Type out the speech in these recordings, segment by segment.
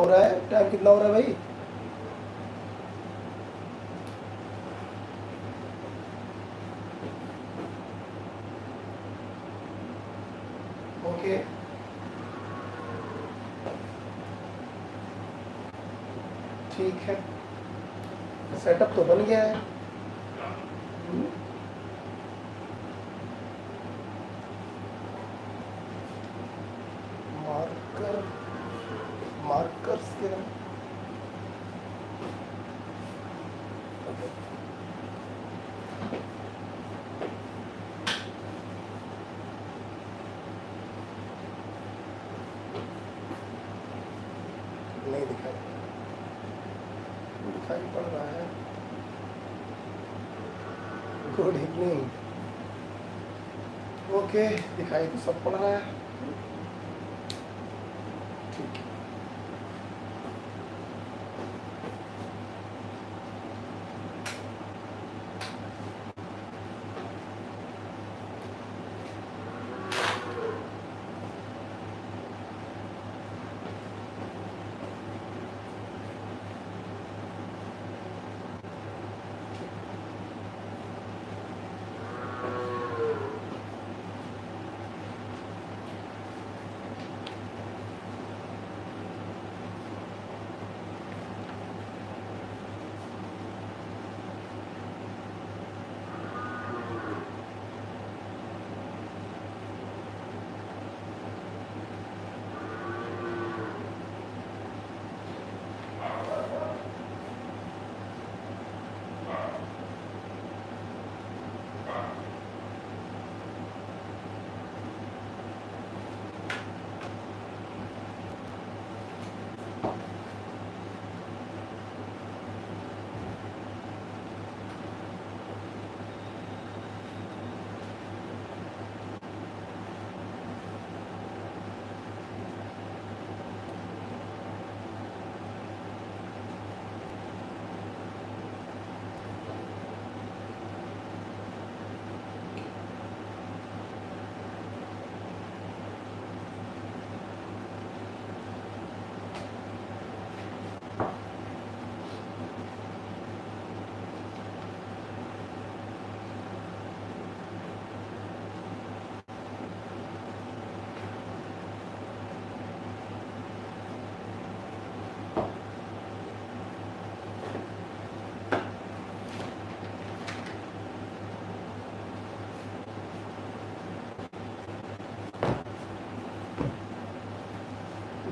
हो रहा है? टाइम कितना हो रहा है भाई? ओके, ठीक है, सेटअप तो बन गया है। मार्कर, मार्कर्स के नहीं दिखाई दिखाई पड़ रहा है। Good evening. ओके, दिखाई तो सब पड़ रहा है। ठीक है,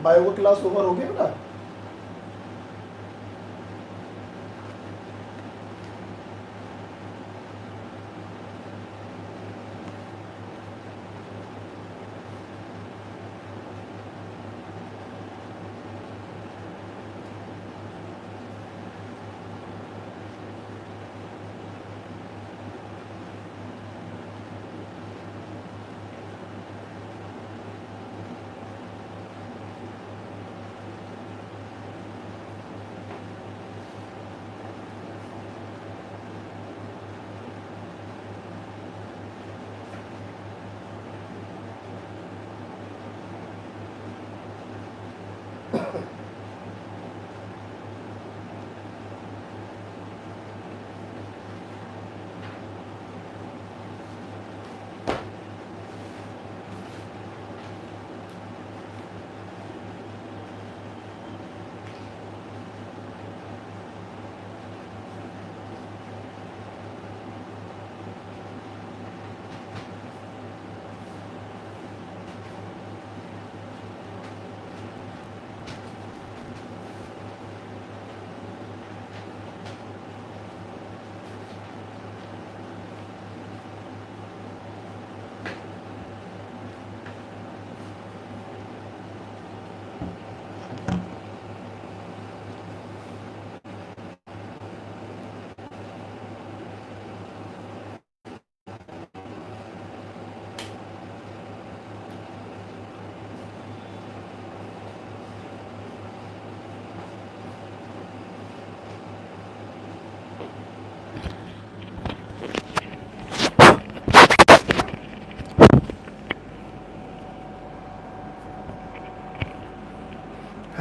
बायो का क्लास ओवर हो गया ना?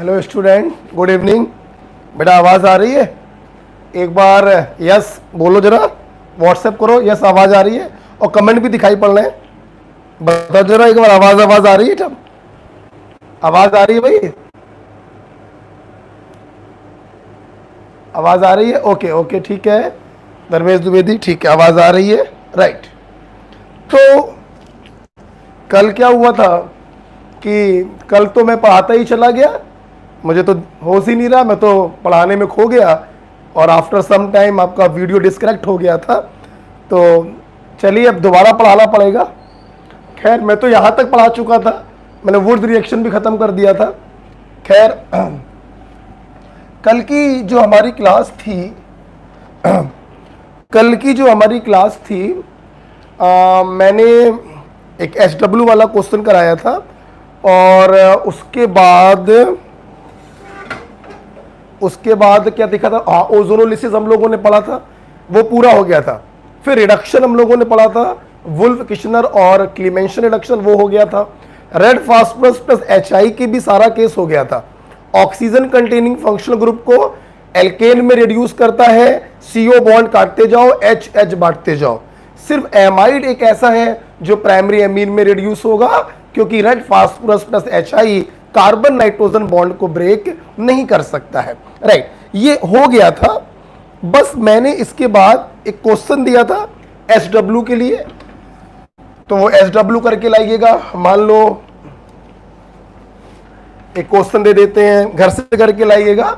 Hello student, good evening. बेटा आवाज़ आ रही है? एक बार यस बोलो जरा, व्हाट्सएप करो यस आवाज़ आ रही है, और कमेंट भी दिखाई पड़ रहे हैं। बताओ जरा एक बार, आवाज़ आ रही है? जब आवाज़ आ रही है भाई, आवाज़ आ रही है? ओके ओके ठीक है। धर्मेश द्विवेदी, ठीक है, आवाज़ आ रही है, राइट। तो कल क्या हुआ था कि कल तो मैं पढ़ाता ही चला गया, मुझे तो होश ही नहीं रहा, मैं तो पढ़ाने में खो गया, और आफ्टर सम टाइम आपका वीडियो डिस्कनेक्ट हो गया था। तो चलिए अब दोबारा पढ़ाना पड़ेगा। खैर मैं तो यहाँ तक पढ़ा चुका था, मैंने वुड्स रिएक्शन भी ख़त्म कर दिया था। खैर कल की जो हमारी क्लास थी कल की जो हमारी क्लास थी मैंने एक SW वाला क्वेश्चन कराया था, और उसके बाद क्या दिखा था, हाँ ओजोनोलिसिस हम लोगों ने पढ़ा था, वो पूरा हो गया था। फिर रिडक्शन हम लोगों ने पढ़ा था, वुल्फ किशनर और क्लीमेंशन रिडक्शन, वो हो गया था। रेड फास्फोरस प्लस HI की भी सारा केस हो गया था। ऑक्सीजन कंटेनिंग फंक्शनल ग्रुप को एल्केन में रिड्यूस करता है, CO बॉन्ड काटते जाओ, H बांटते जाओ। सिर्फ एमाइड एक ऐसा है जो प्राइमरी एमीन में रिड्यूस होगा, क्योंकि red phosphorus plus HI carbon nitrogen bond को ब्रेक नहीं कर सकता है, राइट। ये हो गया था। बस मैंने इसके बाद एक क्वेश्चन दिया था SW के लिए, तो वो SW करके लाइएगा। मान लो एक क्वेश्चन दे देते हैं, घर से करके लाइएगा।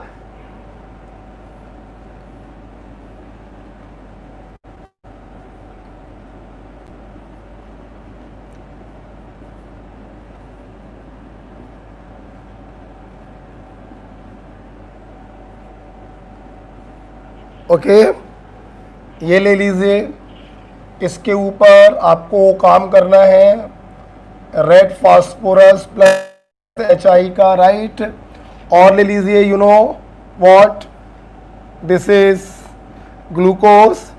ओके ये ले लीजिए, इसके ऊपर आपको काम करना है रेड फास्फोरस प्लस HI का, राइट। और ले लीजिए, you know what, this is glucose,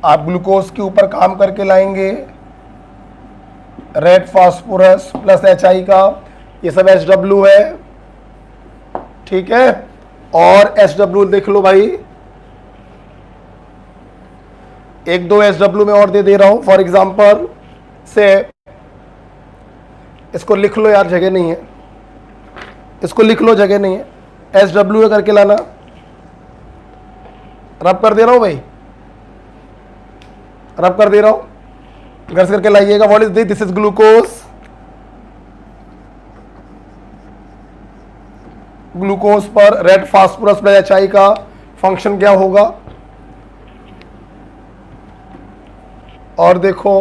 आप ग्लूकोज के ऊपर काम करके लाएंगे रेड फास्फोरस प्लस HI का, ये सब SW है, ठीक है। और SW देख लो भाई, एक दो SW में और दे रहा हूं, फॉर एग्जांपल से इसको लिख लो यार, जगह नहीं है, इसको लिख लो, जगह नहीं है। SW करके लाना, रब कर दे रहा हूं भाई, रब कर दे रहा हूं, घर से करके लाइएगा। What is this is glucose, glucose पर रेड फास्फोरस प्लस HI का फंक्शन क्या होगा, और देखो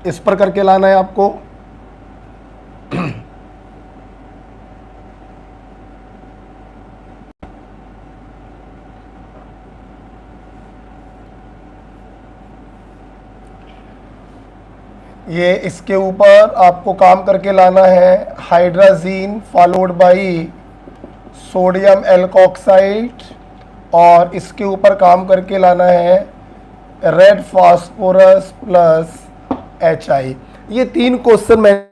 इस पर करके लाना है आपको। ये इसके ऊपर आपको काम करके लाना है hydrazine followed by sodium alkoxide, और इसके ऊपर काम करके लाना है रेड फास्फोरस प्लस HI। ये 3 क्वेश्चन में,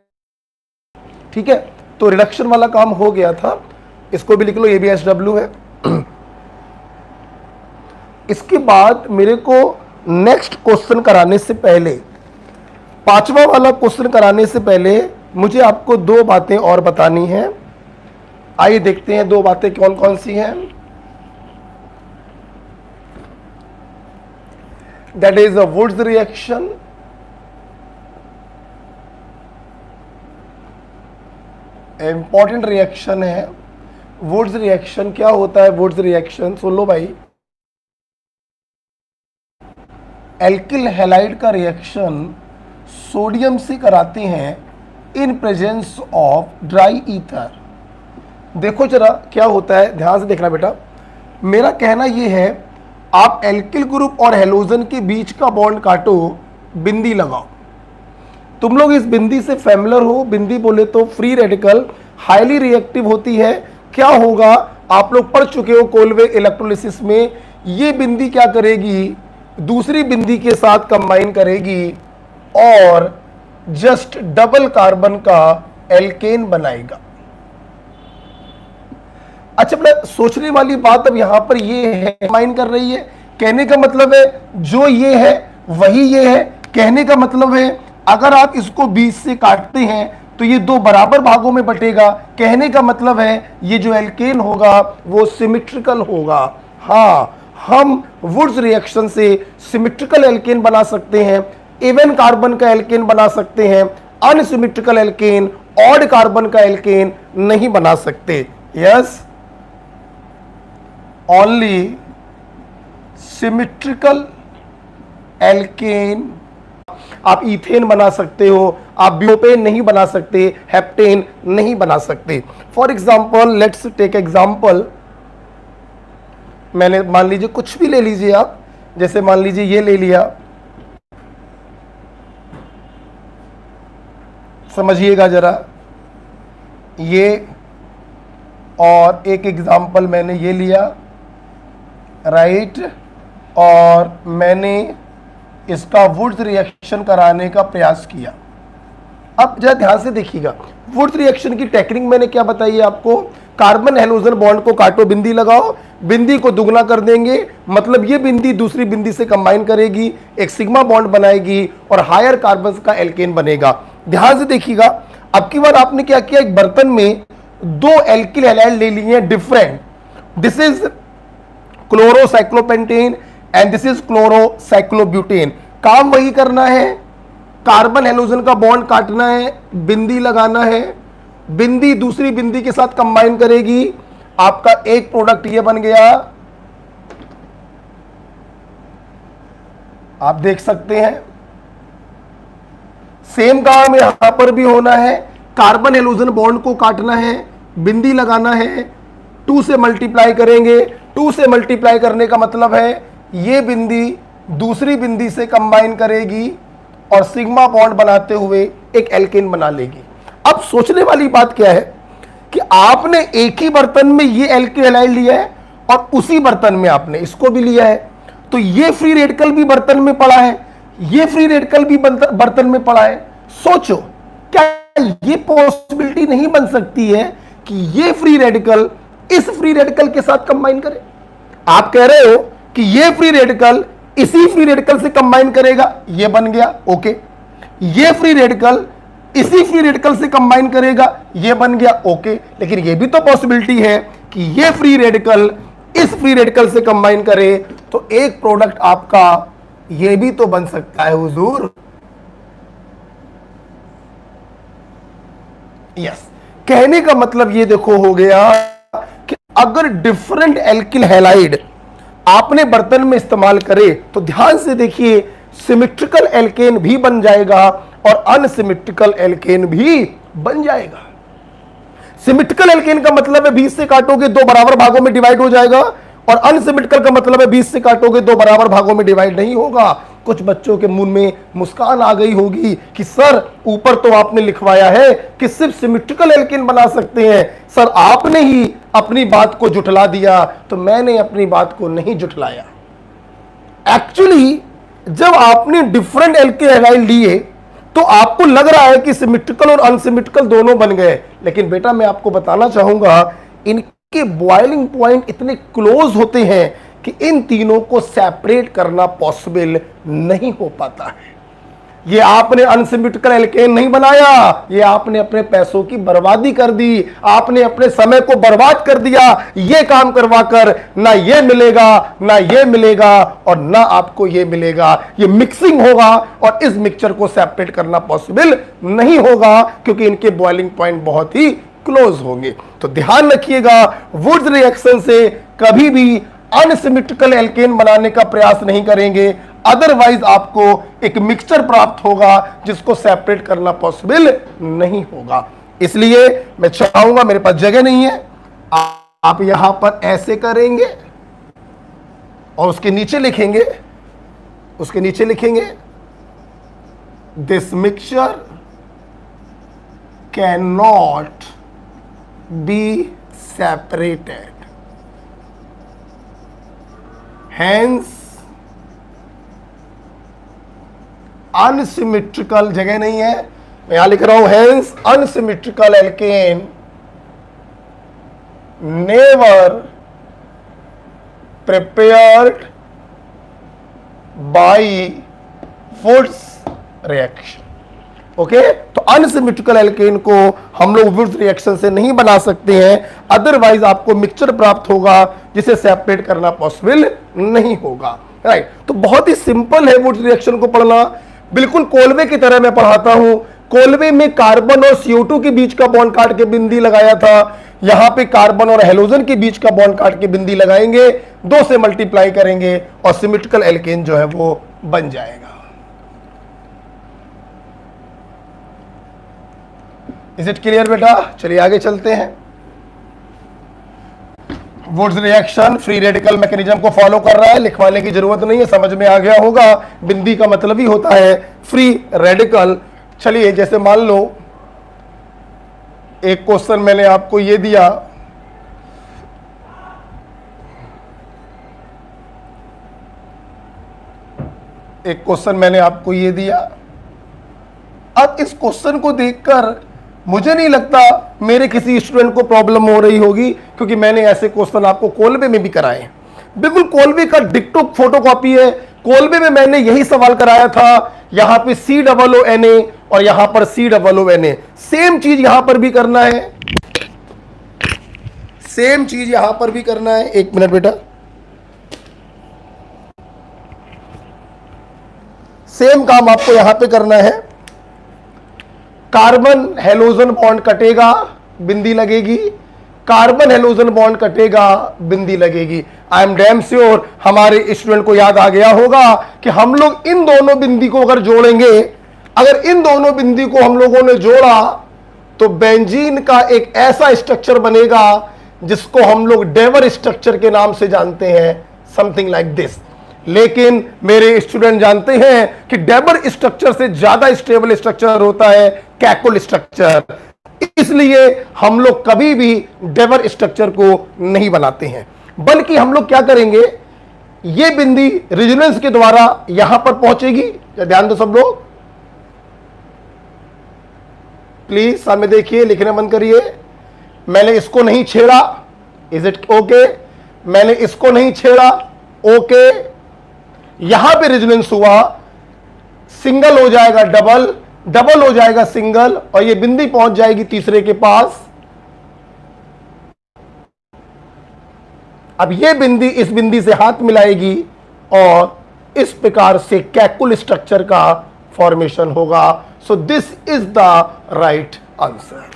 ठीक है। तो रिडक्शन वाला काम हो गया था, इसको भी लिख लो, ये भी SW है। इसके बाद मेरे को नेक्स्ट क्वेश्चन कराने से पहले, 5वां वाला क्वेश्चन कराने से पहले मुझे आपको 2 बातें और बतानी है। आइए देखते हैं 2 बातें कौन कौन सी हैं। That is a Wurtz reaction, important reaction है। वुड्स रिएक्शन क्या होता है? वुड्स रिएक्शन सुन लो भाई, एल्किल हैलाइड का रिएक्शन सोडियम से कराते हैं in presence of dry ether. देखो जरा क्या होता है, ध्यान से देखना बेटा। मेरा कहना यह है, आप एल्किल ग्रुप और हेलोजन के बीच का बॉन्ड काटो, बिंदी लगाओ। तुम लोग इस बिंदी से फैमिलियर हो। बिंदी बोले तो फ्री रेडिकल हाईली रिएक्टिव होती है। क्या होगा, आप लोग पढ़ चुके हो कोलवे इलेक्ट्रोलिसिस में। ये बिंदी क्या करेगी, दूसरी बिंदी के साथ कंबाइन करेगी और जस्ट डबल कार्बन का एल्केन बनाएगा। अच्छा बेटा, सोचने वाली बात अब यहां पर ये है, कंबाइन कर रही है, कहने का मतलब है जो ये है वही ये है। कहने का मतलब है अगर आप इसको बीच से काटते हैं तो ये दो बराबर भागों में बटेगा। कहने का मतलब है ये जो एल्केन होगा वो सिमेट्रिकल होगा। हाँ, हम वुड्स रिएक्शन से सिमेट्रिकल एल्केन बना सकते हैं, इवन कार्बन का एल्केन बना सकते हैं, अनसिमेट्रिकल एल्केन, ऑड कार्बन का एल्केन नहीं बना सकते। Yes, only symmetrical alkene. आप इथेन बना सकते हो, आप ब्यूटेन नहीं बना सकते, हेप्टेन नहीं बना सकते। For example, let's take example, मैंने मान लीजिए कुछ भी ले लीजिए आप, जैसे मान लीजिए ये ले लिया, समझिएगा जरा ये, और एक एग्जाम्पल मैंने ये लिया, राइट, और मैंने इसका वुड्स रिएक्शन कराने का प्रयास किया। अब जरा ध्यान से देखिएगा, वुड्स रिएक्शन की टेक्निक मैंने क्या बताई है आपको। कार्बन हेलोजन बॉन्ड को काटो, बिंदी लगाओ, बिंदी को दुगना कर देंगे, मतलब ये बिंदी दूसरी बिंदी से कंबाइन करेगी, एक सिग्मा बॉन्ड बनाएगी और हायर कार्बन का एल्केन बनेगा। ध्यान से देखिएगा, अब की बार आपने क्या किया, एक बर्तन में दो एल्किल हैलाइड ले लिए different. This is chlorocyclopentane and this is chlorocyclobutane. काम वही करना है, कार्बन हेलोजन का बॉन्ड काटना है, बिंदी लगाना है, बिंदी दूसरी बिंदी के साथ कंबाइन करेगी, आपका एक प्रोडक्ट ये बन गया। आप देख सकते हैं सेम काम यहां पर भी होना है। कार्बन हेलोजन बॉन्ड को काटना है, बिंदी लगाना है, 2 से मल्टीप्लाई करेंगे। 2 से मल्टीप्लाई करने का मतलब है ये बिंदी दूसरी बिंदी से कंबाइन करेगी और सिग्मा बॉन्ड बनाते हुए एक एल्केन बना लेगी। अब सोचने वाली बात क्या है कि आपने एक ही बर्तन में ये एल्किल हैलाइड लिया है और उसी बर्तन में आपने इसको भी लिया है, तो ये फ्री रेडिकल भी बर्तन में पड़ा है, ये फ्री रेडिकल भी बर्तन में पड़ा है। सोचो, क्या ये पॉसिबिलिटी नहीं बन सकती है कि ये फ्री रेडिकल इस फ्री रेडिकल के साथ कंबाइन करे? आप कह रहे हो कि ये फ्री रेडिकल इसी फ्री रेडिकल से कंबाइन करेगा, ये बन गया, ओके। ये फ्री रेडिकल इसी फ्री रेडिकल से कंबाइन करेगा, ये बन गया, ओके। लेकिन ये भी तो पॉसिबिलिटी है कि ये फ्री रेडिकल इस फ्री रेडिकल से कंबाइन करे, तो एक प्रोडक्ट आपका ये भी तो बन सकता है हुजूर। यस, कहने का मतलब ये देखो हो गया कि अगर डिफरेंट एल्किल हैलाइड आपने बर्तन में इस्तेमाल करे तो ध्यान से देखिए, सिमेट्रिकल एल्केन भी बन जाएगा और अनसिमेट्रिकल एल्केन भी बन जाएगा। सिमेट्रिकल एल्केन का मतलब है 20 से काटोगे 2 बराबर भागों में डिवाइड हो जाएगा, और अनसिमेट्रिकल का मतलब है 20 से काटोगे 2 बराबर भागों में डिवाइड नहीं होगा। कुछ बच्चों के मुंह में मुस्कान आ गई होगी कि सर ऊपर तो आपने लिखवाया है कि सिर्फ सिमेट्रिकल एल्केन बना सकते हैं, सर आपने ही अपनी बात को जुटला दिया। तो मैंने अपनी बात को नहीं जुटलाया। एक्चुअली जब आपने डिफरेंट एल्किल हैलाइड लिए तो आपको लग रहा है कि सिमेट्रिकल और अनसिमेट्रिकल दोनों बन गए, लेकिन बेटा मैं आपको बताना चाहूंगा इनके बॉइलिंग पॉइंट इतने क्लोज होते हैं कि इन तीनों को सेपरेट करना पॉसिबल नहीं हो पाता है। ये आपने अनसिमेट्रिकल एल्केन नहीं बनाया, ये आपने अपने पैसों की बर्बादी कर दी, आपने अपने समय को बर्बाद कर दिया। ये काम करवा कर ना ये मिलेगा ना ये मिलेगा और ना आपको ये मिलेगा। ये मिक्सिंग होगा और इस मिक्सचर को सेपरेट करना पॉसिबल नहीं होगा क्योंकि इनके बॉइलिंग पॉइंट बहुत ही क्लोज होंगे। तो ध्यान रखिएगा, वुड्स रिएक्शन से कभी भी अनसिमेट्रिकल एल्केन बनाने का प्रयास नहीं करेंगे। अदरवाइज आपको एक मिक्सचर प्राप्त होगा जिसको सेपरेट करना पॉसिबल नहीं होगा। इसलिए मैं चाहूंगा, मेरे पास जगह नहीं है, आप यहां पर ऐसे करेंगे और उसके नीचे लिखेंगे this mixture can not be separated, hence unsymmetrical, जगह नहीं है, मैं यहां लिख रहा हूं hence unsymmetrical alkene never prepared by Wurtz reaction. Okay, तो अनसिमेट्रिकल एल्केन को हम लोग वुड्स रिएक्शन से नहीं बना सकते हैं, अदरवाइज आपको मिक्सचर प्राप्त होगा जिसे सेपरेट करना पॉसिबल नहीं होगा। राइट, तो बहुत ही सिंपल है वुड्स रिएक्शन को पढ़ना, बिल्कुल कोलवे की तरह मैं पढ़ाता हूं। कोलवे में कार्बन और CO2 के बीच का बॉन्ड काट के बिंदी लगाया था, यहां पे कार्बन और हेलोजन के बीच का बॉन्ड काट के बिंदी लगाएंगे, 2 से मल्टीप्लाई करेंगे और सिमेट्रिकल एल्केन जो है वो बन जाएगा। इज इट क्लियर बेटा? चलिए आगे चलते हैं। Wurtz reaction free radical mechanism को फॉलो कर रहा है, लिखवाने की जरूरत नहीं है, समझ में आ गया होगा। बिंदी का मतलब ही होता है फ्री रेडिकल। चलिए, जैसे मान लो एक क्वेश्चन मैंने आपको ये दिया, अब इस क्वेश्चन को देखकर मुझे नहीं लगता मेरे किसी स्टूडेंट को प्रॉब्लम हो रही होगी, क्योंकि मैंने ऐसे क्वेश्चन आपको कोलवे में भी कराए हैं। बिल्कुल कोलवे का डिक्टो फोटोकॉपी है। कोलवे में मैंने यही सवाल कराया था, यहां पे COONA और यहां पर COONA, सेम चीज यहां पर भी करना है, सेम चीज यहां पर भी करना है। एक मिनट बेटा, सेम काम आपको यहां पे करना है। कार्बन हेलोजन बॉन्ड कटेगा, बिंदी लगेगी, कार्बन हेलोजन बॉन्ड कटेगा, बिंदी लगेगी। आई एम डैम श्योर हमारे स्टूडेंट को याद आ गया होगा कि हम लोग इन दोनों बिंदी को अगर जोड़ेंगे, अगर इन दोनों बिंदी को हम लोगों ने जोड़ा तो बेंजीन का एक ऐसा स्ट्रक्चर बनेगा जिसको हम लोग डेवर स्ट्रक्चर के नाम से जानते हैं, समथिंग लाइक दिस। लेकिन मेरे स्टूडेंट जानते हैं कि डेबर स्ट्रक्चर से ज्यादा स्टेबल स्ट्रक्चर होता है कैकुल स्ट्रक्चर, इसलिए हम लोग कभी भी डेबर स्ट्रक्चर को नहीं बनाते हैं, बल्कि हम लोग क्या करेंगे, ये बिंदी रेजोनेंस के द्वारा यहां पर पहुंचेगी। ध्यान दो सब लोग, प्लीज सामने देखिए, लिखने बंद करिए। मैंने इसको नहीं छेड़ा, इज इट ओके? मैंने इसको नहीं छेड़ा, ओके। यहां पे रेजोनेंस हुआ, सिंगल हो जाएगा डबल, डबल हो जाएगा सिंगल, और ये बिंदी पहुंच जाएगी तीसरे के पास। अब ये बिंदी इस बिंदी से हाथ मिलाएगी और इस प्रकार से कैकुल स्ट्रक्चर का फॉर्मेशन होगा। सो this is the right answer.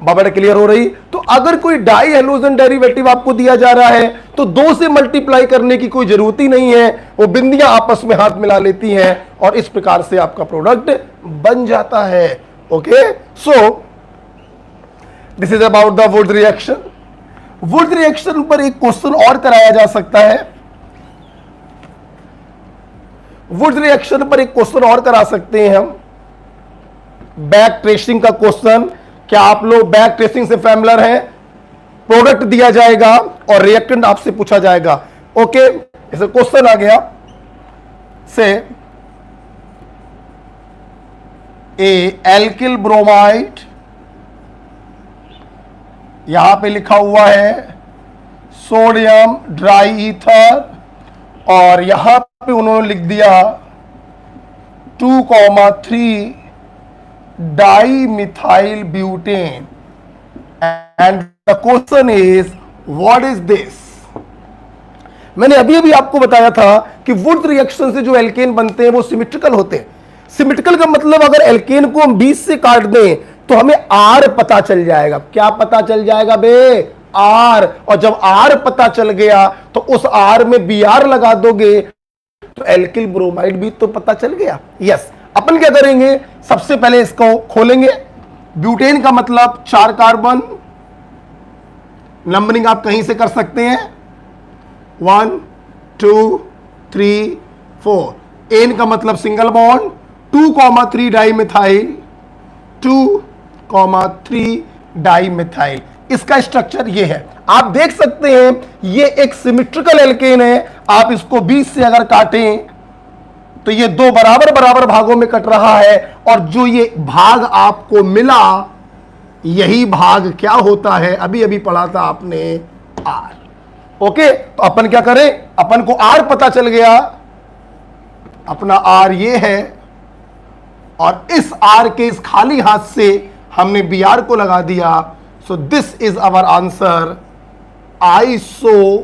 Baba clear हो रही? तो अगर कोई डाई हेलोजन डेरिवेटिव आपको दिया जा रहा है तो 2 से मल्टीप्लाई करने की कोई जरूरत ही नहीं है, वो बिंदियां आपस में हाथ मिला लेती हैं और इस प्रकार से आपका प्रोडक्ट बन जाता है। Okay, so this is about the Wurtz reaction. Wurtz reaction पर एक क्वेश्चन और कराया जा सकता है, वुड्स रिएक्शन पर एक क्वेश्चन और करा सकते हैं हम, बैक ट्रेसिंग का क्वेश्चन। क्या आप लोग बैक ट्रेसिंग से फैमिलियर हैं? प्रोडक्ट दिया जाएगा और रिएक्टेंट आपसे पूछा जाएगा। ओके, ऐसे क्वेश्चन आ गया से ए एल्किल ब्रोमाइड, यहां पे लिखा हुआ है सोडियम ड्राई ईथर, और यहां पे उन्होंने लिख दिया 2,3 dimethyl butane, and the question is what is this. मैंने अभी अभी आपको बताया था कि वुड्स रिएक्शन से जो एल्केन बनते हैं वो सिमेट्रिकल होते हैं। सिमेट्रिकल का मतलब अगर एल्केन को हम 20 से काट दें तो हमें आर पता चल जाएगा। क्या पता चल जाएगा बे? आर। और जब आर पता चल गया तो उस आर में बी आर लगा दोगे तो एल्किल ब्रोमाइड भी तो पता चल गया। यस, अपन क्या करेंगे, सबसे पहले इसको खोलेंगे। ब्यूटेन का मतलब 4 कार्बन, नंबरिंग आप कहीं से कर सकते हैं, 1 2 3 4। एन का मतलब single bond, 2,3 di methyl, 2,3 di methyl. इसका स्ट्रक्चर ये है, आप देख सकते हैं ये एक सिमेट्रिकल एल्केन है। आप इसको 20 से अगर काटें तो ये 2 बराबर बराबर भागों में कट रहा है, और जो ये भाग आपको मिला यही भाग क्या होता है, अभी अभी पढ़ा था आपने, आर। ओके, तो अपन क्या करें, अपन को आर पता चल गया, अपना आर ये है, और इस आर के इस खाली हाथ से हमने बी आर को लगा दिया। So this is our answer, iso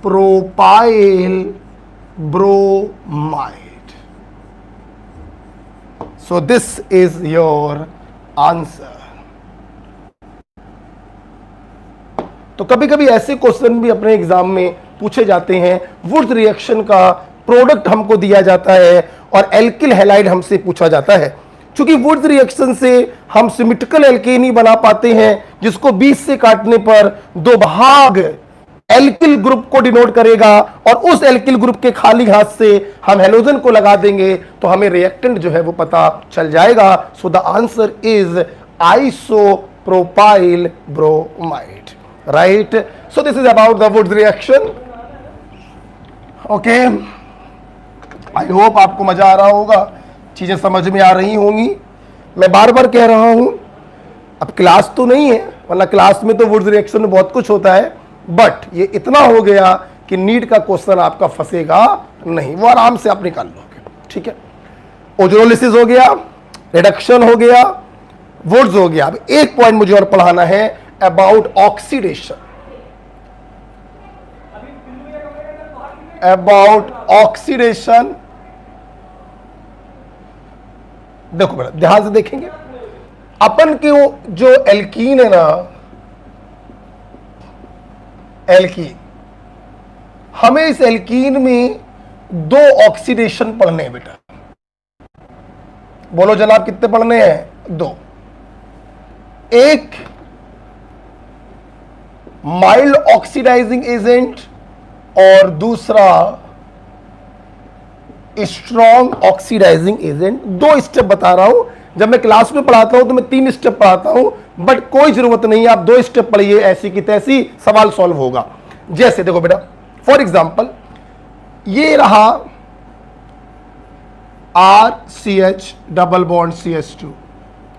propyl bromide. So this is your answer. तो कभी कभी ऐसे क्वेश्चन भी अपने एग्जाम में पूछे जाते हैं। वुड्स रिएक्शन का प्रोडक्ट हमको दिया जाता है और एल्किल हैलाइड हमसे पूछा जाता है। क्योंकि वुड्स रिएक्शन से हम सिमेट्रिकल एल्केन ही बना पाते हैं, जिसको 20 से काटने पर 2 भाग एल्किल ग्रुप को डिनोट करेगा, और उस एल्किल ग्रुप के खाली हाथ से हम हेलोजन को लगा देंगे तो हमें रिएक्टेंट जो है वो पता चल जाएगा। So the answer is isopropyl bromide, right. So this is about the woods reaction. Okay, I hope आपको मजा आ रहा होगा, चीजें समझ में आ रही होंगी। मैं बार बार कह रहा हूं, अब क्लास तो नहीं है, वरना क्लास में तो वुड्स रिएक्शन में बहुत कुछ होता है, बट ये इतना हो गया कि नीट का क्वेश्चन आपका फंसेगा नहीं, वो आराम से आप निकाल लोगे। ठीक है, ओजोनोलिसिस हो गया, रिडक्शन हो गया, वुड्स हो गया। अब एक पॉइंट मुझे और पढ़ाना है अबाउट ऑक्सीडेशन। अबाउट ऑक्सीडेशन, देखो बेटा ध्यान से देखेंगे, अपन के वो जो एल्कीन है ना, एल्कीन, हमें इस एल्कीन में 2 ऑक्सीडेशन पढ़ने हैं बेटा। बोलो जनाब कितने पढ़ने हैं? 2। एक माइल्ड ऑक्सीडाइजिंग एजेंट और दूसरा स्ट्रॉन्ग ऑक्सीडाइजिंग एजेंट। 2 स्टेप बता रहा हूं, जब मैं क्लास में पढ़ाता हूं तो मैं 3 स्टेप पढ़ाता हूं, बट कोई जरूरत नहीं है, आप 2 स्टेप पढ़िए, ऐसी की तैसी सवाल सॉल्व होगा। जैसे देखो बेटा, फॉर एग्जांपल ये रहा RCH डबल बॉन्ड CH2,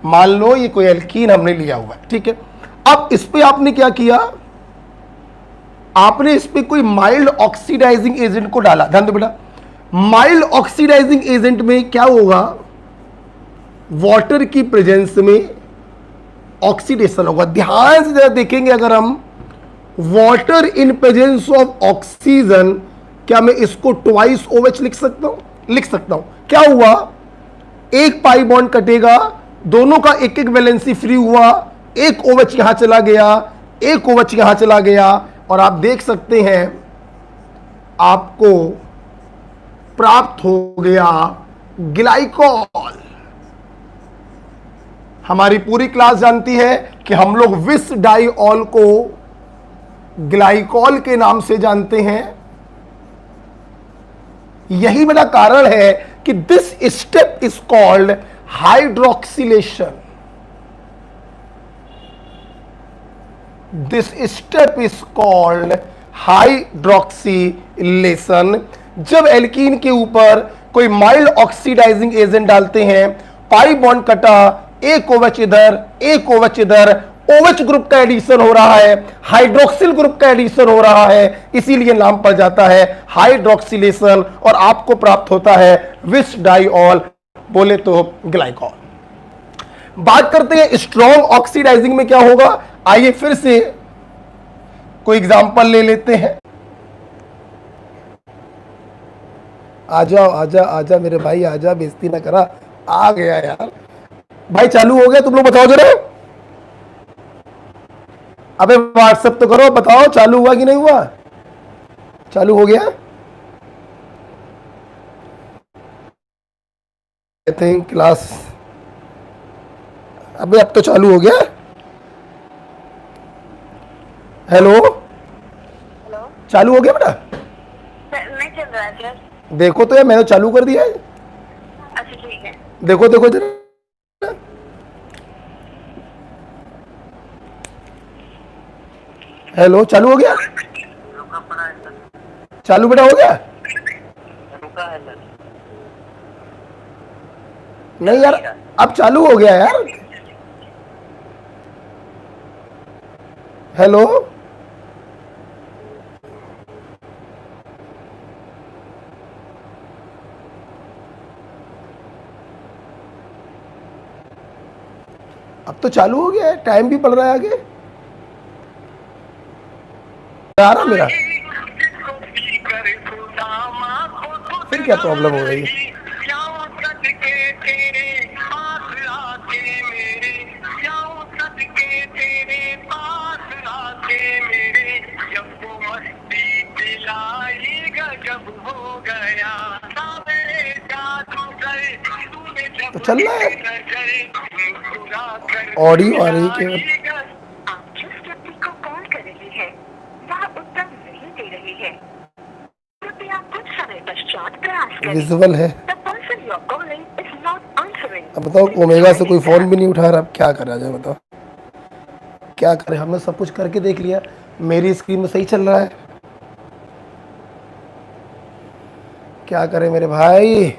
मान लो ये कोई एल्कीन हमने लिया हुआ है, ठीक है। अब इस पे आपने क्या किया, आपने इस पे कोई माइल्ड ऑक्सीडाइजिंग एजेंट को डाला। ध्यान दो बेटा, माइल्ड ऑक्सीडाइजिंग एजेंट में क्या होगा, वाटर की प्रेजेंस में ऑक्सीडेशन होगा। ध्यान से जरा देखेंगे, अगर हम water in presence of oxygen, क्या मैं इसको ट्वाइस OH लिख सकता हूं? लिख सकता हूं। क्या हुआ, एक पाई बॉन्ड कटेगा, दोनों का एक एक वैलेंसी फ्री हुआ, एक OH यहां चला गया, एक OH यहां चला गया, और आप देख सकते हैं आपको प्राप्त हो गया ग्लाइकॉल। हमारी पूरी क्लास जानती है कि हम लोग विस डाइऑल को ग्लाइकॉल के नाम से जानते हैं। यही मेरा कारण है कि this step is called hydroxylation. This step is called hydroxylation. जब एल्कीन के ऊपर कोई माइल्ड ऑक्सीडाइजिंग एजेंट डालते हैं, पाई बॉन्ड कटा, एक OH इधर, एक OH इधर, OH ग्रुप का एडिशन हो रहा है, हाइड्रोक्सिल ग्रुप का एडिशन हो रहा है, इसीलिए नाम पड़ जाता है हाइड्रोक्सिलेशन, और आपको प्राप्त होता है विस डाइऑल, बोले तो ग्लाइकॉल। बात करते हैं स्ट्रॉन्ग ऑक्सीडाइजिंग में क्या होगा। आइए फिर से कोई एग्जांपल ले लेते हैं। आजा आजा आजा मेरे भाई, आजा, बेइज्जती ना करा। आ गया यार भाई, चालू हो गया, तुम लोग बताओ जरा। अबे व्हाट्सएप तो करो, बताओ चालू हुआ कि नहीं हुआ। चालू हो गया, आई थिंक क्लास, अबे अब तो चालू हो गया। Hello, hello. चालू हो गया बेटा? नहीं चल रहा है सर। देखो तो यार, मैंने चालू कर दिया है। अच्छा ठीक है। देखो देखो जरा। हेलो, चालू हो गया? रुका पड़ा है सर। चालू बेटा हो गया? रुका है सर। नहीं यार, अब चालू हो गया यार। हेलो, अब तो चालू हो गया है, टाइम भी पड़ रहा है आगे। आ रहा मेरा? फिर क्या प्रॉब्लम हो गई? तो चल रहा है, ऑडियो आ रही है केवल। आप जिस व्यक्ति को कॉल कर रही है वह उत्तर नहीं दे रही है, कृपया कुछ समय पश्चात प्रयास करें। विजुअल है। The person you are calling is not answering. अब बताओ, ओमेगा से कोई फोन भी नहीं उठा रहा, अब क्या करा जाए बताओ, क्या करें? हमने सब कुछ करके देख लिया, मेरी स्क्रीन में सही चल रहा है, क्या करें मेरे भाई?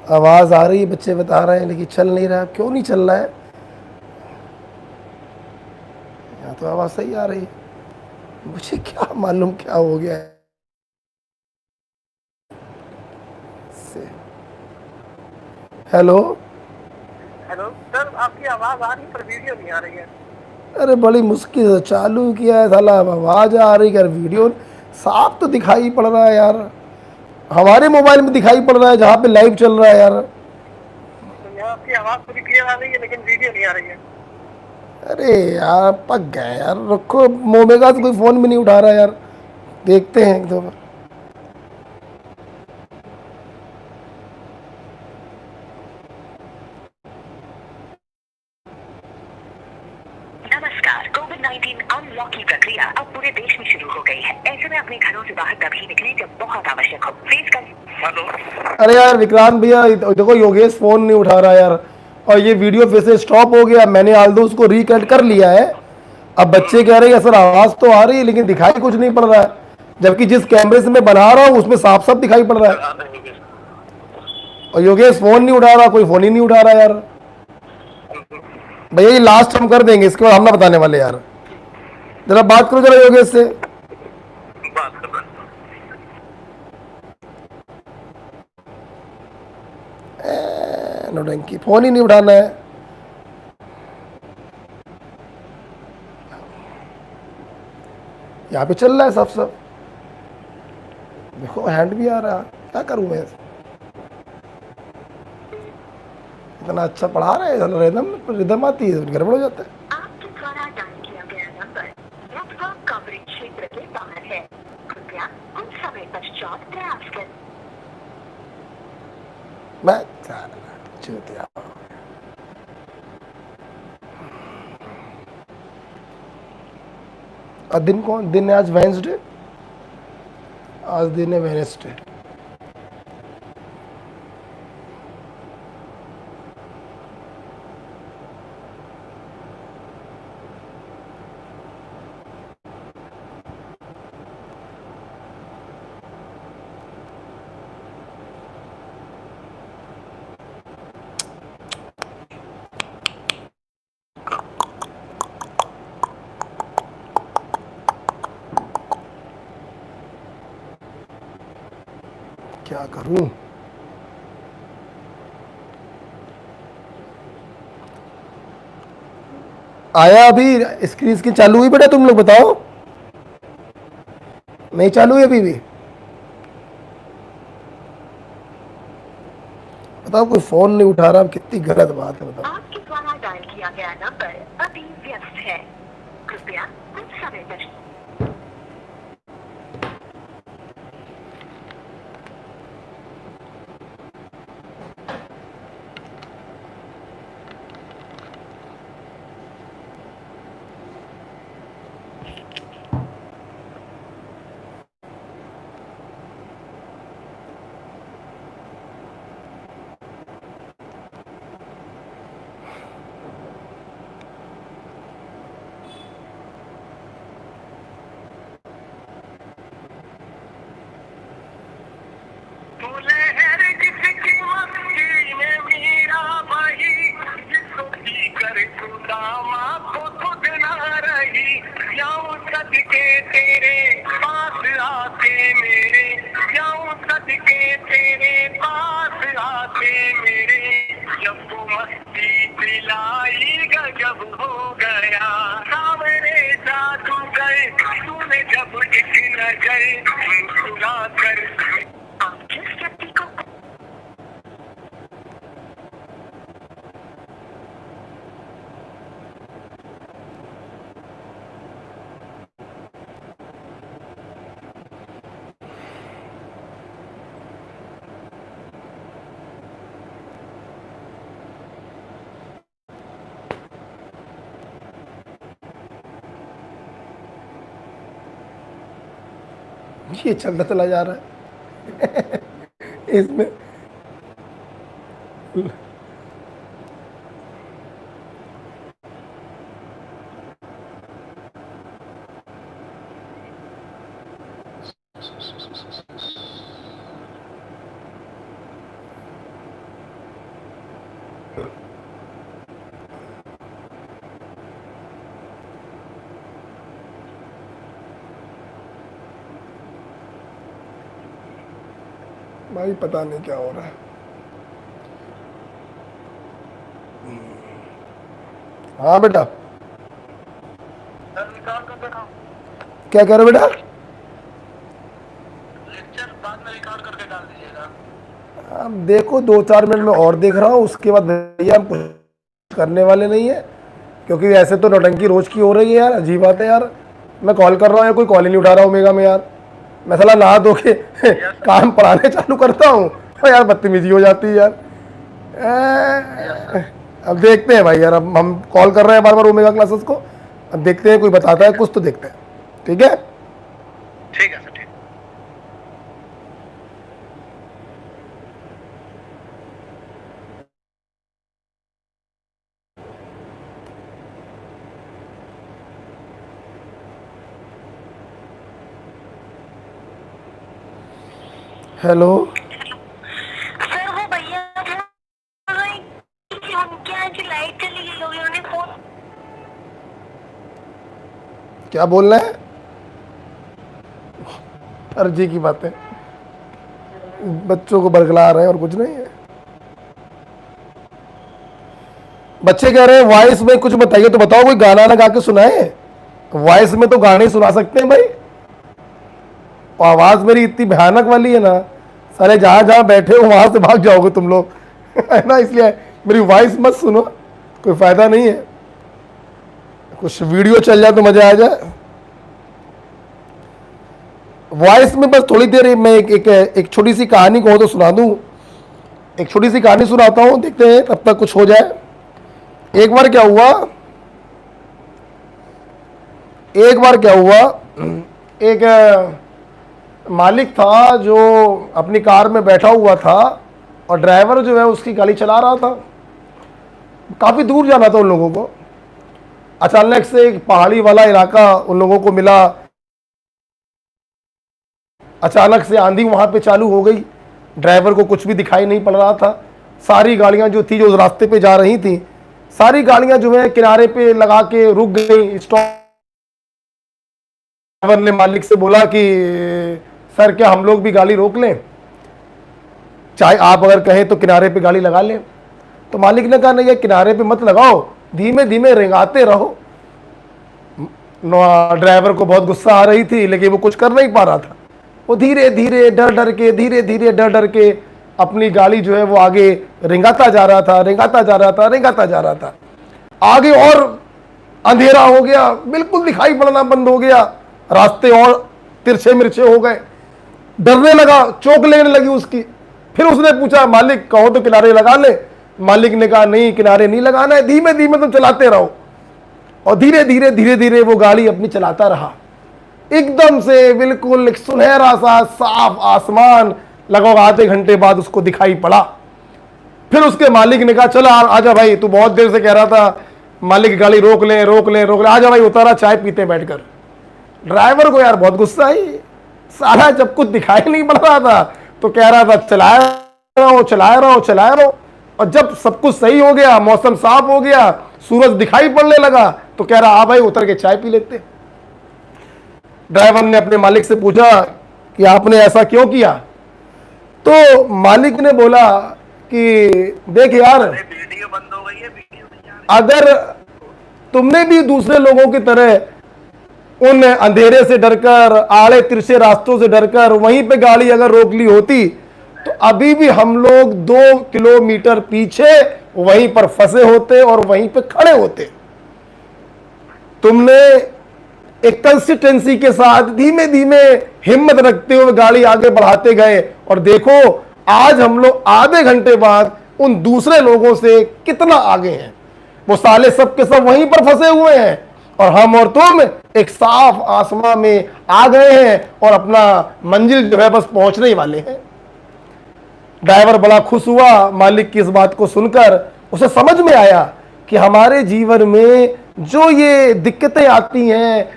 आवाज़ आ रही है, बच्चे बता रहे हैं, लेकिन चल नहीं रहा। क्यों नहीं चल रहा है? यहाँ तो आवाज़ सही आ रही है, मुझे क्या मालूम क्या हो गया है से। हेलो। हेलो सर, आपकी आवाज आ रही है पर वीडियो नहीं आ रही है। अरे बड़ी मुश्किल से चालू किया है साला, अब आवाज़ आ रही है यार, वीडियो साफ तो दिखाई पड़ रहा है यार, हमारे मोबाइल में दिखाई पड़ रहा है जहाँ पे लाइव चल रहा है यार। तो यहाँ आपकी आवाज पूरी क्लियर आ रही है लेकिन वीडियो नहीं आ रही है। अरे यार पक गए यार, रखो, ओमेगा से कोई फ़ोन भी नहीं उठा रहा यार, देखते हैं एक दो बार। नमस्कार। कोविड-19 अनलॉक की प्रक्रिया अब पूरे देश में शुरू हो गई है। ऐसे में अपने घरों से बाहर तभी निकलें जब बहुत आवश्यक हो। फेस कर। हेलो। अरे यार विक्रांत भैया, देखो योगेश फ़ोन नहीं उठा रहा यार, और ये वीडियो फिर से स्टॉप हो गया, मैंने आल्दो उसको रिकनेक्ट कर लिया है। अब बच्चे कह रहे हैं सर आवाज़ तो आ रही है लेकिन दिखाई कुछ नहीं पड़ रहा है, जबकि जिस कैमरे से मैं बना रहा हूँ उसमें साफ साफ दिखाई पड़ रहा है, और योगेश फ़ोन नहीं उठा रहा, कोई फ़ोन ही नहीं उठा रहा यार। भैया ये लास्ट हम कर देंगे, इसके बाद हम ना बताने वाले यार, जरा बात करो जरा योगेश से। नौटंकी, फ़ोन ही नहीं उठाना है। यहाँ पे चल रहा है सब सब, देखो हैंड भी आ रहा, क्या करूँ मैं? इतना अच्छा पढ़ा रहे हैं, रिदम रिदम आती है, गड़बड़ हो जाता है। आपके द्वारा डायल किया गया नंबर नेटवर्क कवरेज क्षेत्र के बाहर है। कृपया कुछ समय पश्चात प्रयास करें। मैं चूतिया। और दिन कौन दिन है आज? वेंसडे, आज दिन है वेनेसडे। क्या करूं? आया अभी, स्क्रीन स्क्रीन चालू हुई बेटा? तुम लोग बताओ, नहीं चालू है अभी भी? बताओ कोई फोन नहीं उठा रहा, कितनी गलत बात है बताओ। आपके द्वारा डायल किया गया नंबर अभी व्यस्त है, कृपया कुछ समय पश्चात। जब हो गया सामने जादूगर, तूने जब एक नजर मुस्कुरा कर। आप जिस व्यक्ति को ये चलता चला जा रहा है इसमें। भाई पता नहीं क्या हो रहा है। हाँ बेटा, क्या कह रहे हो बेटा? लेक्चर बाद में रिकॉर्ड करके डाल दीजिएगा। अब देखो 2-4 मिनट में और देख रहा हूँ, उसके बाद भैया हम कुछ करने वाले नहीं है, क्योंकि ऐसे तो नौटंकी रोज की हो रही है यार, अजीब बात है यार। मैं कॉल कर रहा हूँ, कोई कॉल ही नहीं उठा रहा ओमेगा में यार। मैं साला नहा धो के काम पढ़ाने चालू करता हूँ और यार बदतमीजी हो जाती है यार। अब देखते हैं भाई यार, अब हम कॉल कर रहे हैं बार बार ओमेगा क्लासेस को, अब देखते हैं कोई बताता है कुछ तो देखते हैं, ठीक है? ठीक है सर, ठीक। हेलो सर, वो भैया बोल रहे हैं कि उनके यहाँ की लाइट चली गई होगी, उन्हें फोन। क्या बोल रहे हैं? अर्जी की बातें, बच्चों को बरगला रहे हैं और कुछ नहीं है। बच्चे कह रहे हैं वॉइस में कुछ बताइए, तो बताओ कोई गाना लगा के सुनाए। वॉइस में तो गाने ही सुना सकते हैं भाई, और आवाज मेरी इतनी भयानक वाली है ना, सारे जहां जहां बैठे हो वहां से भाग जाओगे तुम लोग है ना, इसलिए मेरी वॉइस मत सुनो, कोई फायदा नहीं है। कुछ वीडियो चल जाए तो मजा आ जाए। वॉइस में बस थोड़ी देर मैं एक छोटी सी कहानी को तो सुना दूं, एक छोटी सी कहानी सुनाता हूं, देखते हैं तब तक कुछ हो जाए। एक बार क्या हुआ, एक मालिक था जो अपनी कार में बैठा हुआ था, और ड्राइवर जो है उसकी गाड़ी चला रहा था। काफ़ी दूर जाना था उन लोगों को। अचानक से एक पहाड़ी वाला इलाका उन लोगों को मिला, अचानक से आंधी वहां पे चालू हो गई, ड्राइवर को कुछ भी दिखाई नहीं पड़ रहा था। सारी गाड़ियां जो थी, जो उस रास्ते पे जा रही थी, सारी गाड़ियां जो है किनारे पे लगा के रुक गई, स्टॉप। ड्राइवर ने मालिक से बोला कि सर क्या हम लोग भी गाड़ी रोक लें, चाहे आप अगर कहें तो किनारे पे गाड़ी लगा लें। तो मालिक ने कहा नहीं, किनारे पे मत लगाओ, धीमे धीमे रेंगाते रहो। ड्राइवर को बहुत गुस्सा आ रही थी, लेकिन वो कुछ कर नहीं पा रहा था। वो धीरे धीरे डर डर के अपनी गाड़ी जो है वो आगे रिंगाता जा रहा था, रिंगाता जा रहा था, रिंगाता जा रहा था। आगे और अंधेरा हो गया, बिल्कुल दिखाई पड़ना बंद हो गया, रास्ते और तिरछे मिर्चे हो गए। डरने लगा, चौंक लेने लगी उसकी। फिर उसने पूछा, मालिक कहो तो किनारे लगा ले। मालिक ने कहा, नहीं किनारे नहीं लगाना है, धीमे धीमे तुम चलाते रहो। और धीरे धीरे धीरे धीरे वो गाड़ी अपनी चलाता रहा। एकदम से बिल्कुल एक सुनहरा सा साफ आसमान लगभग आधे घंटे बाद उसको दिखाई पड़ा। फिर उसके मालिक ने कहा, चलो आजा भाई, तू बहुत देर से कह रहा था मालिक गाड़ी रोक ले रोक ले रोक ले, आजा भाई उतारा, चाय पीते बैठकर। ड्राइवर को यार बहुत गुस्सा आई, सारा जब कुछ दिखाई नहीं पड़ रहा था तो कह रहा था चलाया रहो चलाया रहो चलाया रहो, और जब सब कुछ सही हो गया, मौसम साफ हो गया, सूरज दिखाई पड़ने लगा, तो कह रहा, आ भाई उतर के चाय पी लेते। ड्राइवर ने अपने मालिक से पूछा कि आपने ऐसा क्यों किया? तो मालिक ने बोला कि देख यार, वीडियो बंद हो गई है, वीडियो नहीं आ रही। अगर तुमने भी दूसरे लोगों की तरह उन अंधेरे से डरकर, आड़े तिरछे रास्तों से डरकर वहीं पे गाड़ी अगर रोक ली होती तो अभी भी हम लोग 2 किलोमीटर पीछे वहीं पर फंसे होते और वहीं पे खड़े होते। तुमने एक कंसिस्टेंसी के साथ धीमे धीमे हिम्मत रखते हुए गाड़ी आगे बढ़ाते गए, और देखो आज हम लोग आधे घंटे बाद उन दूसरे लोगों से कितना आगे हैं। वो साले सब के सब वहीं पर फंसे हुए हैं और हम और तुम एक साफ आसमान में आ गए हैं और अपना मंजिल जो है बस पहुंचने ही वाले हैं। ड्राइवर बड़ा खुश हुआ मालिक की इस बात को सुनकर। उसे समझ में आया कि हमारे जीवन में जो ये दिक्कतें आती हैं,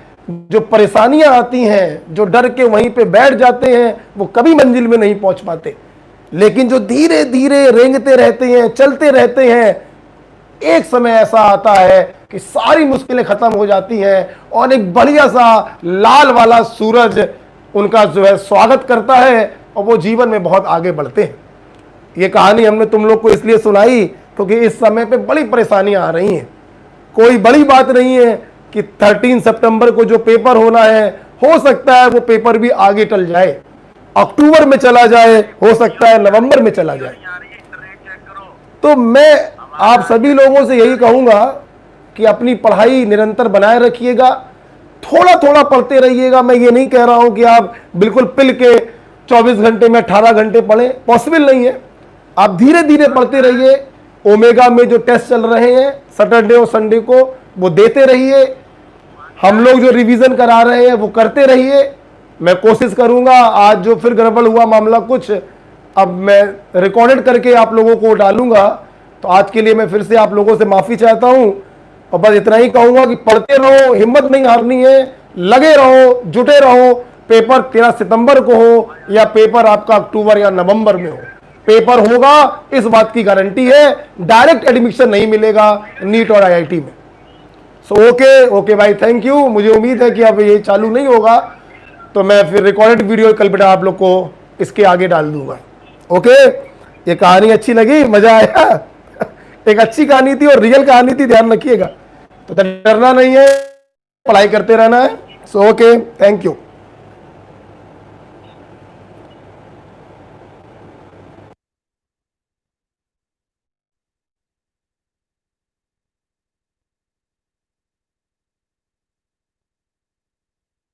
जो परेशानियां आती हैं, जो डर के वहीं पे बैठ जाते हैं, वो कभी मंजिल में नहीं पहुंच पाते। लेकिन जो धीरे धीरे रेंगते रहते हैं, चलते रहते हैं, एक समय ऐसा आता है कि सारी मुश्किलें खत्म हो जाती हैं और एक बढ़िया सा लाल वाला सूरज उनका जो है स्वागत करता है और वो जीवन में बहुत आगे बढ़ते हैं। ये कहानी हमने तुम लोग को इसलिए सुनाई क्योंकि इस समय पे बड़ी परेशानियां आ रही हैं। कोई बड़ी बात नहीं है कि 13 सितंबर को जो पेपर होना है, हो सकता है वो पेपर भी आगे टल जाए, अक्टूबर में चला जाए, हो सकता है नवंबर में चला जाए। तो मैं आप सभी लोगों से यही कहूंगा कि अपनी पढ़ाई निरंतर बनाए रखिएगा, थोड़ा थोड़ा पढ़ते रहिएगा। मैं ये नहीं कह रहा हूं कि आप बिल्कुल पिल के 24 घंटे में 18 घंटे पढ़ें, पॉसिबल नहीं है। आप धीरे धीरे पढ़ते रहिए। ओमेगा में जो टेस्ट चल रहे हैं सैटरडे और संडे को, वो देते रहिए। हम लोग जो रिवीजन करा रहे हैं वो करते रहिए। मैं कोशिश करूंगा, आज जो फिर गड़बड़ हुआ मामला कुछ, अब मैं रिकॉर्डेड करके आप लोगों को डालूंगा। तो आज के लिए मैं फिर से आप लोगों से माफ़ी चाहता हूं और बस इतना ही कहूंगा कि पढ़ते रहो, हिम्मत नहीं हारनी है, लगे रहो, जुटे रहो। पेपर 13 सितंबर को हो या पेपर आपका अक्टूबर या नवंबर में हो, पेपर होगा, इस बात की गारंटी है। डायरेक्ट एडमिशन नहीं मिलेगा नीट और IIT में। सो ओके भाई, थैंक यू। मुझे उम्मीद है कि अब ये चालू नहीं होगा तो मैं फिर रिकॉर्डेड वीडियो कल बेटा आप लोग को इसके आगे डाल दूंगा। ओके, ये कहानी अच्छी लगी, मजा आया? एक अच्छी कहानी थी और रियल कहानी थी, ध्यान रखिएगा। तो डरना नहीं है, पढ़ाई करते रहना है। So okay, thank you.